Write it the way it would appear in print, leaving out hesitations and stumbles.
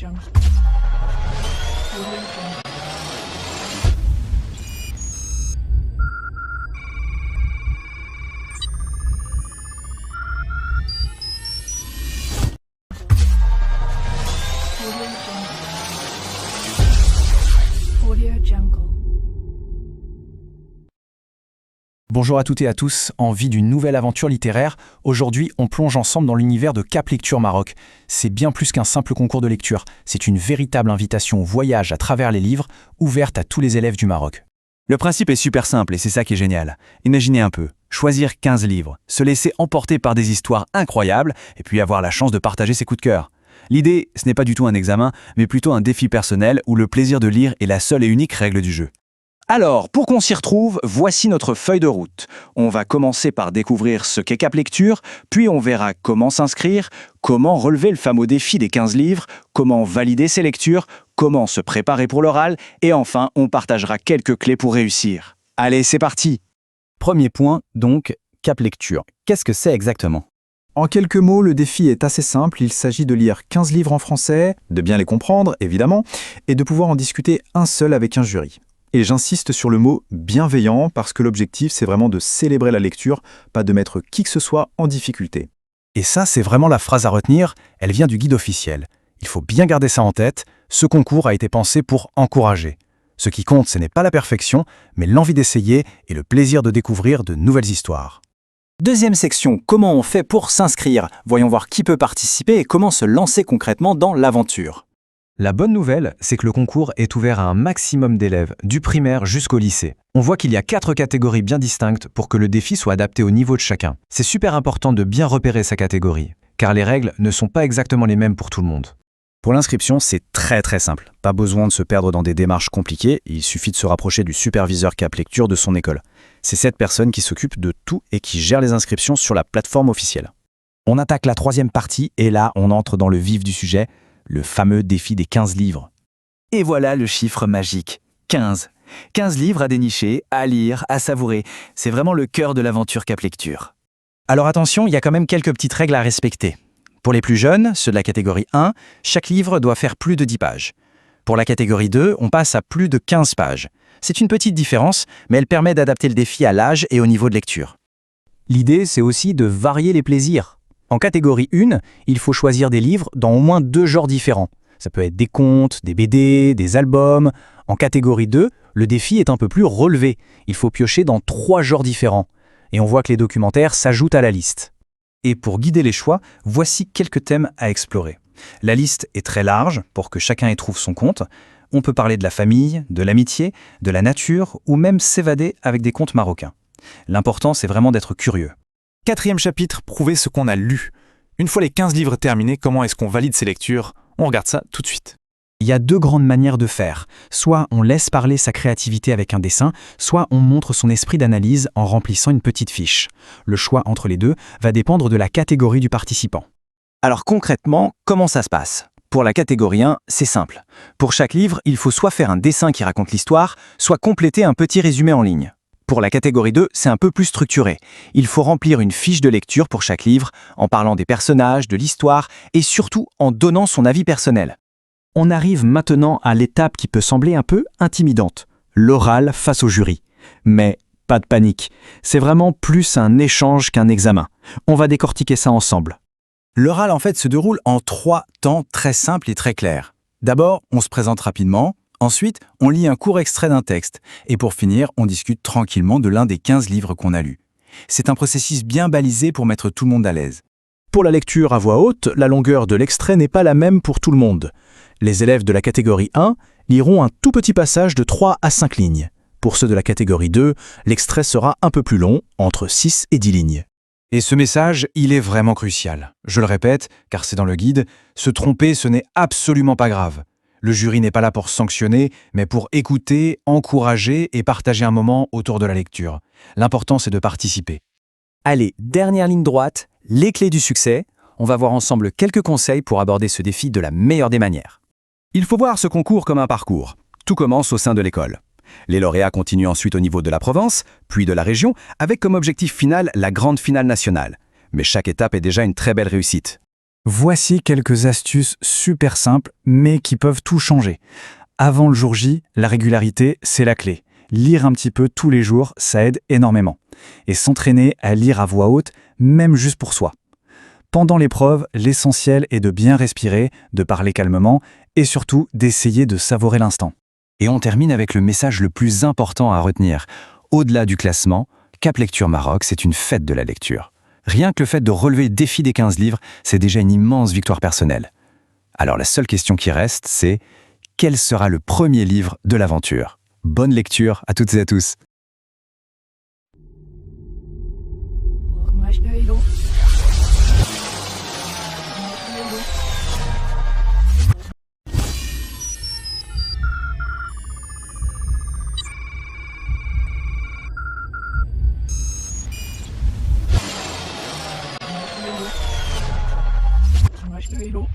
Jungle. Audio Jungle. Audio Jungle. Bonjour à toutes et à tous, envie d'une nouvelle aventure littéraire. Aujourd'hui, on plonge ensemble dans l'univers de Cap Lecture Maroc. C'est bien plus qu'un simple concours de lecture, c'est une véritable invitation au voyage à travers les livres, ouverte à tous les élèves du Maroc. Le principe est super simple et c'est ça qui est génial. Imaginez un peu, choisir 15 livres, se laisser emporter par des histoires incroyables et puis avoir la chance de partager ses coups de cœur. L'idée, ce n'est pas du tout un examen, mais plutôt un défi personnel où le plaisir de lire est la seule et unique règle du jeu. Alors, pour qu'on s'y retrouve, voici notre feuille de route. On va commencer par découvrir ce qu'est Cap Lecture, puis on verra comment s'inscrire, comment relever le fameux défi des 15 livres, comment valider ses lectures, comment se préparer pour l'oral, et enfin, on partagera quelques clés pour réussir. Allez, c'est parti! Premier point, donc, Cap Lecture. Qu'est-ce que c'est exactement ? En quelques mots, le défi est assez simple, il s'agit de lire 15 livres en français, de bien les comprendre, évidemment, et de pouvoir en discuter un seul avec un jury. Et j'insiste sur le mot « bienveillant » parce que l'objectif, c'est vraiment de célébrer la lecture, pas de mettre qui que ce soit en difficulté. Et ça, c'est vraiment la phrase à retenir, elle vient du guide officiel. Il faut bien garder ça en tête, ce concours a été pensé pour encourager. Ce qui compte, ce n'est pas la perfection, mais l'envie d'essayer et le plaisir de découvrir de nouvelles histoires. Deuxième section, comment on fait pour s'inscrire? Voyons voir qui peut participer et comment se lancer concrètement dans l'aventure. La bonne nouvelle, c'est que le concours est ouvert à un maximum d'élèves, du primaire jusqu'au lycée. On voit qu'il y a 4 catégories bien distinctes pour que le défi soit adapté au niveau de chacun. C'est super important de bien repérer sa catégorie, car les règles ne sont pas exactement les mêmes pour tout le monde. Pour l'inscription, c'est très simple. Pas besoin de se perdre dans des démarches compliquées, il suffit de se rapprocher du superviseur Cap Lecture de son école. C'est cette personne qui s'occupe de tout et qui gère les inscriptions sur la plateforme officielle. On attaque la 3e partie et là, on entre dans le vif du sujet, le fameux défi des 15 livres. Et voilà le chiffre magique, 15. 15 livres à dénicher, à lire, à savourer. C'est vraiment le cœur de l'aventure Cap Lecture. Alors attention, il y a quand même quelques petites règles à respecter. Pour les plus jeunes, ceux de la catégorie 1, chaque livre doit faire plus de 10 pages. Pour la catégorie 2, on passe à plus de 15 pages. C'est une petite différence, mais elle permet d'adapter le défi à l'âge et au niveau de lecture. L'idée, c'est aussi de varier les plaisirs. En catégorie 1, il faut choisir des livres dans au moins 2 genres différents. Ça peut être des contes, des BD, des albums. En catégorie 2, le défi est un peu plus relevé. Il faut piocher dans 3 genres différents. Et on voit que les documentaires s'ajoutent à la liste. Et pour guider les choix, voici quelques thèmes à explorer. La liste est très large pour que chacun y trouve son compte. On peut parler de la famille, de l'amitié, de la nature ou même s'évader avec des contes marocains. L'important, c'est vraiment d'être curieux. 4e chapitre, prouver ce qu'on a lu. Une fois les 15 livres terminés, comment est-ce qu'on valide ces lectures? On regarde ça tout de suite. Il y a 2 grandes manières de faire. Soit on laisse parler sa créativité avec un dessin, soit on montre son esprit d'analyse en remplissant une petite fiche. Le choix entre les deux va dépendre de la catégorie du participant. Alors concrètement, comment ça se passe? Pour la catégorie 1, c'est simple. Pour chaque livre, il faut soit faire un dessin qui raconte l'histoire, soit compléter un petit résumé en ligne. Pour la catégorie 2, c'est un peu plus structuré. Il faut remplir une fiche de lecture pour chaque livre, en parlant des personnages, de l'histoire, et surtout en donnant son avis personnel. On arrive maintenant à l'étape qui peut sembler un peu intimidante, l'oral face au jury. Mais pas de panique, c'est vraiment plus un échange qu'un examen. On va décortiquer ça ensemble. L'oral en fait se déroule en 3 temps très simples et très clairs. D'abord, on se présente rapidement, ensuite, on lit un court extrait d'un texte, et pour finir, on discute tranquillement de l'un des 15 livres qu'on a lus. C'est un processus bien balisé pour mettre tout le monde à l'aise. Pour la lecture à voix haute, la longueur de l'extrait n'est pas la même pour tout le monde. Les élèves de la catégorie 1 liront un tout petit passage de 3 à 5 lignes. Pour ceux de la catégorie 2, l'extrait sera un peu plus long, entre 6 et 10 lignes. Et ce message, il est vraiment crucial. Je le répète, car c'est dans le guide, se tromper, ce n'est absolument pas grave. Le jury n'est pas là pour sanctionner, mais pour écouter, encourager et partager un moment autour de la lecture. L'important, c'est de participer. Allez, dernière ligne droite, les clés du succès. On va voir ensemble quelques conseils pour aborder ce défi de la meilleure des manières. Il faut voir ce concours comme un parcours. Tout commence au sein de l'école. Les lauréats continuent ensuite au niveau de la province, puis de la région, avec comme objectif final la grande finale nationale. Mais chaque étape est déjà une très belle réussite. Voici quelques astuces super simples, mais qui peuvent tout changer. Avant le jour J, la régularité, c'est la clé. Lire un petit peu tous les jours, ça aide énormément. Et s'entraîner à lire à voix haute, même juste pour soi. Pendant l'épreuve, l'essentiel est de bien respirer, de parler calmement et surtout d'essayer de savourer l'instant. Et on termine avec le message le plus important à retenir. Au-delà du classement, Cap Lecture Maroc, c'est une fête de la lecture. Rien que le fait de relever le défi des 15 livres, c'est déjà une immense victoire personnelle. Alors la seule question qui reste, c'est quel sera le premier livre de l'aventure? Bonne lecture à toutes et à tous. Hello.